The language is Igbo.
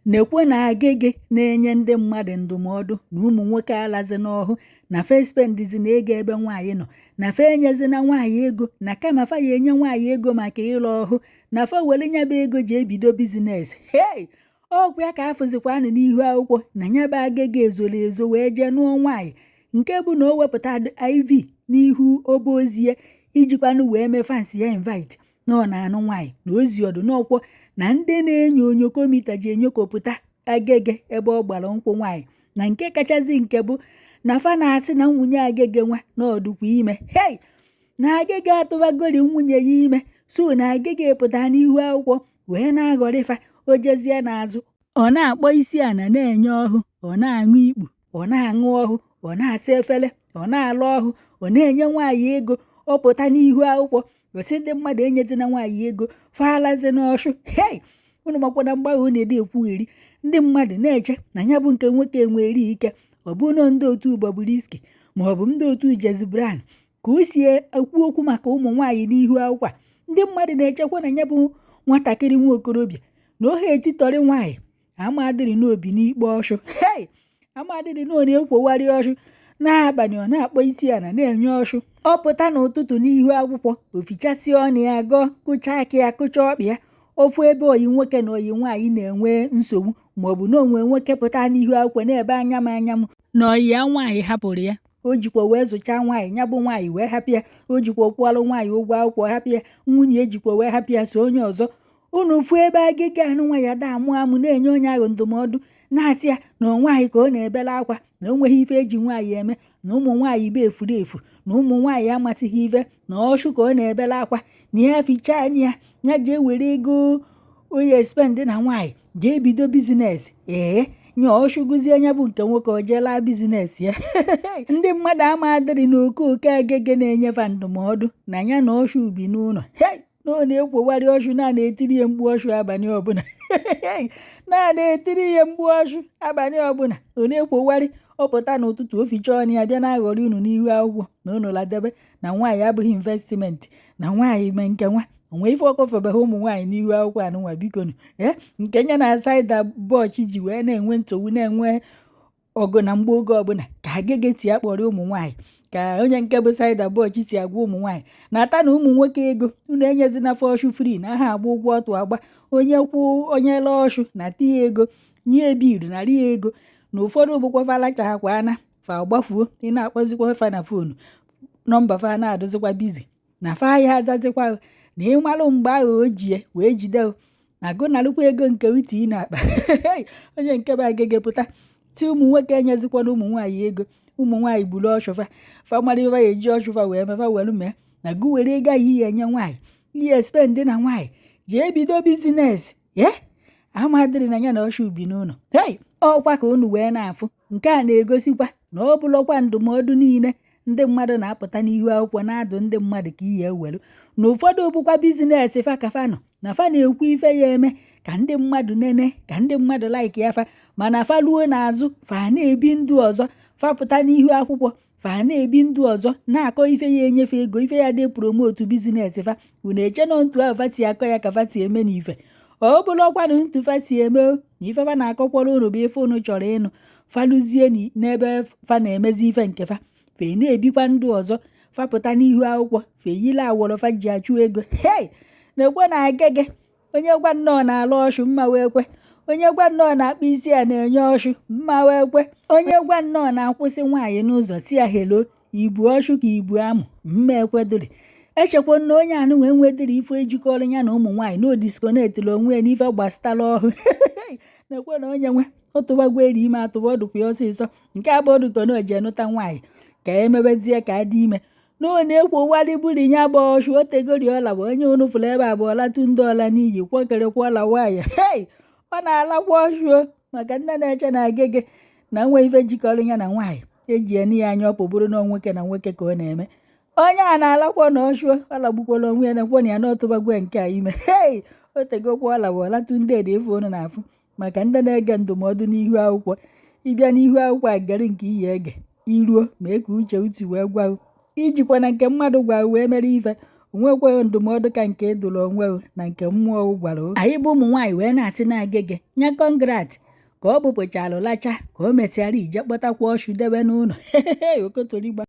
Nekwe na GehGeh na-enye ndị mmadụ ndụmọdụ na ụmụ nwoke alazi n'ọhụ na fe spendizi na ego ebe nwaanyị nọ na fe enyezina nwaanyị ego na kama fa ya enye nwaanyị ego maka ịlụ ọhụ na fa were nyaba ego ji ebido bizines. Ọkwa ya ka afụzikwanụ n'ihu akwụkwọ na nyaba GehGeh ezoro ezo wee jee nụọ nwaanyị nke bụ na o wepụta IV n'ihu obe ozie ijikwanụ wee mee fansi ya invite na ọ na-anụ nwaanyị na ozi ọdụ n'ọkwọ na ndị na-enyo onyo komita ji enyokọpụta GehGeh ebe ọ gbara nkwụ nwaanyị na nke kachazi nke bụ na fa na-asị na nwunye GehGeh nwa na ọdụkwa ime na GehGeh atụbagori nwunye ya ime so na GehGeh pụtara n'ihu akwụkwọ wee na-aghọrịfa o jezie n'azụ ọ na-akpọ isi ana na-enye ọhụ ọ na-aṅụ ikpu ọ na-aṅụ ọhụ ọ na-asa efere ọ na-alụ ọhụ ọ na-enye nwaanyị ego ọ pụta n'ihu akwụkwọ gosi ndị mmadụ enyezina nwaanyị ego faalazi n'ọshụ. Unu makwana mgbagha unu ede ekwugheri ndị mmadụ na-eche na ya bụ nke nwoke enwere ike ọ bụ na ndị otu Bobrisky maọbụ ndị otu Jezebran ka o si ekwu okwu maka ụmụ nwaanyị n'ihu akwụkwọ. Ndị mmadụ na-echekwa na ya bụ nwatakịrị nwa okorobịa na ohe etitọrị nwaanyị amadịrị n'obi n'ikpe ọshụ amadịrị na ọ na-ekwowari ọshụ n'abalị ọ na-akpọ isi ana na-enye ọshụ. Ọ pụta n'ụtụtụ n'ihu akwụkwọ ofichasị ọnụ ya gọọ kụchaa aka ya kụchaa ọkpị ya ofu ebe oyi nwoke na oyi nwaanyị na-enwe nsogbu maọbụ na onwe nwoke pụta n'ihu akwụkwọ na-ebe anya m na oyi ya nwaanyị hapụrụ ya o jikwa wee zụchaa nwaanyị ya bụ nwaanyị wee hapụ ya o jikwa kwụọrọ nwaanyị ụgwọ akwụkwọ hapụ ya nwunye ejikwa wee hapụ ya so onye ọzọ. Unu fụ ebe GehGeh anụ nwa ya da amụ na-enye onye ahụ ndụmọdụ na-asị ya na nwaanyị ka ọ na-ebela akwa na o nweghị ife eji nwaanyị eme na ụmụ nwaanyị be efuru efu na ụmụ nwaanyị amatịghị ife na ọshụ ka ọ na-ebela akwa na ya fichaa anya ya jee were ego oye spendị na nwaanyị jee bido bizines nye ọshụgụzie anya bụ nke nwoke o jeela bizines ya. Ndị mmadụ ama adịrị na okoke GehGeh na-enyefa ndụmọdụ na ya na ọshụ ubi n'ụlọ na ọ na-ekwowari ọshụ na-etiri ya mgbu ọshụ abalị ọbụla na-etiri ya mgbu ọshụ abalị ọbụla ọ na-ekwowari ọpụta n'ụtụtụ oficha ọnụ ya bịa na-aghọrị unu n'ihu akwụkwọ na unu ladebe na nwaanyị abụghị investimenti na nwaanyị mee nke nwa onwe ife ọkọfebeghị ụmụ nwaanyị n'ihu akwụkwọ anụnwa bikonu nke nya na saida bọchị ji wee na-enwe nsogbu na-enwe ọgụ na mgbe oge ọbụla ka GehGeh ti akpọrọ ụmụ nwaanyị ka onye nke bụ saida bọchị si agwa ụmụ nwaanyị na-ata na ụmụ nwoke ego unu enyezina ọshụ fri na aha agba ụgwọ ọtụ agba onye kwụ onye le ọshụ na ti ya ego nye biru narị ya ego na ụfọdụ ụgbụkwafalachahakwa ana fa gbafuo ị na-akpọzikwa fa na fonu nọmba fa na-adụzikwa bizi na fa ya azazikwa na ịmalụ mgbe ahụ o ji wee jide na gụnarụkwa ego nke uti ị na-akpa onye nke bụ GehGeh pụta ti ụmụ nwoke enyezikwana ụmụ nwaanyị ego ụmụ nwaanyị gburu ọshụfa fa mara ife ya eji ọshụfa wee mefa were mee na gụ were ego ahụ ihe enye nwaanyị ihe spendị na nwaanyị jee bido bizines amadịrị na ya na ọshụ ubi n'ụlọ. Ọkwa ka unu wee na-afụ nke a na-egosikwa na ọ bụlọkwa ndụmọdụ niile ndị mmadụ na-apụta n'ihu akwụkwọ na-adụ ndị mmadụ ka ihe ewelu na ụfọdụ bụkwa bizines fa ka fa nọ na fa na-ekwu ife ya eme ka ndị mmadụ nene ka ndị mmadụ laiki ya fa mana fa luo n'azụ fa na-ebi ndụ ọzọ fapụta n'ihu akwụkwọ fa na-ebi ndụ ọzọ na-akọ ife ya enyefe ego ife ya dị promotu bizines fa unu eche nọ ntu ahụ fati akọ ya ka fati eme n'ife ọ bụlọkwanụ ntu fati eme na ife fa na-akọkwara unu bụ ife unu chọrọ ịnụ faluzie n'ebe fa na-emezi ife nke fa fe na-ebikwa ndụ ọzọ fapụta n'ihu akwụkwọ fe yile awọrọ fa ji achụ ego na-ekwe na GehGeh onye gwa nnọọ na-alụ ọshụ mma wee kwe onye gwa nnọọ na-akpa isi a na-enye ọshụ mma wee kwe onye gwa nnọọ na-akwụsị nwaanyị n'ụzọ ti ya helo ibu ọshụ ka ibu amụ mma ekwedori echekwa na onye anụ wee nwedịrị ife ejikọrọ ya na ụmụ nwaanyị na o diskonetịrị onwe ya n'ife gbasatara ọhụ na-ekwe na onye nwe ọtụbagwa eri ime atụba ọdụkwa ya ọsịsọ nke abụọdụkọ na oji enụta nwaanyị ka emebezie ka adị ime na ọ na-ekwowari buru ya gba ọshụ otegori ọla bụ onye onufụrụ ebe abụọ latu ndị ọla n'iyi kwokerekwa ọla nwaanyị ọ na-alakwa ọshụ maka ndị na-eche na GehGeh na nwe ife jikọrọ ya na nwaanyị eji eni ya anya ọpụ bụrụ na nwoke na nwoke ka ọ na-eme onye a na-alakwa na ọshụ ọlagbukwala onwe ya nakwa na ya na ọtụbagwa nke a ime otegokwa ọla bụ ọlatu ndị ede efe unu na-afụ maka ndị na-ege ndụmọdụ n'ihu akwụkwọ ịbịa n'ihu akwụkwọ agari nke iyi ege iruo mee ka uche uti wee gwa ijikwa na nke mmadụ gwa wee mere ife onwekweghị ndụmọdụ ka nke edoro onwe na nke mmụọ gwara anyị bụ ụmụ nwaanyị wee na-asị na-agege nya kọngrat ka ọ bụpụchalụ lacha ka o mesịara ije kpọtakwa ọchụ debe n'ụlọ okotorigba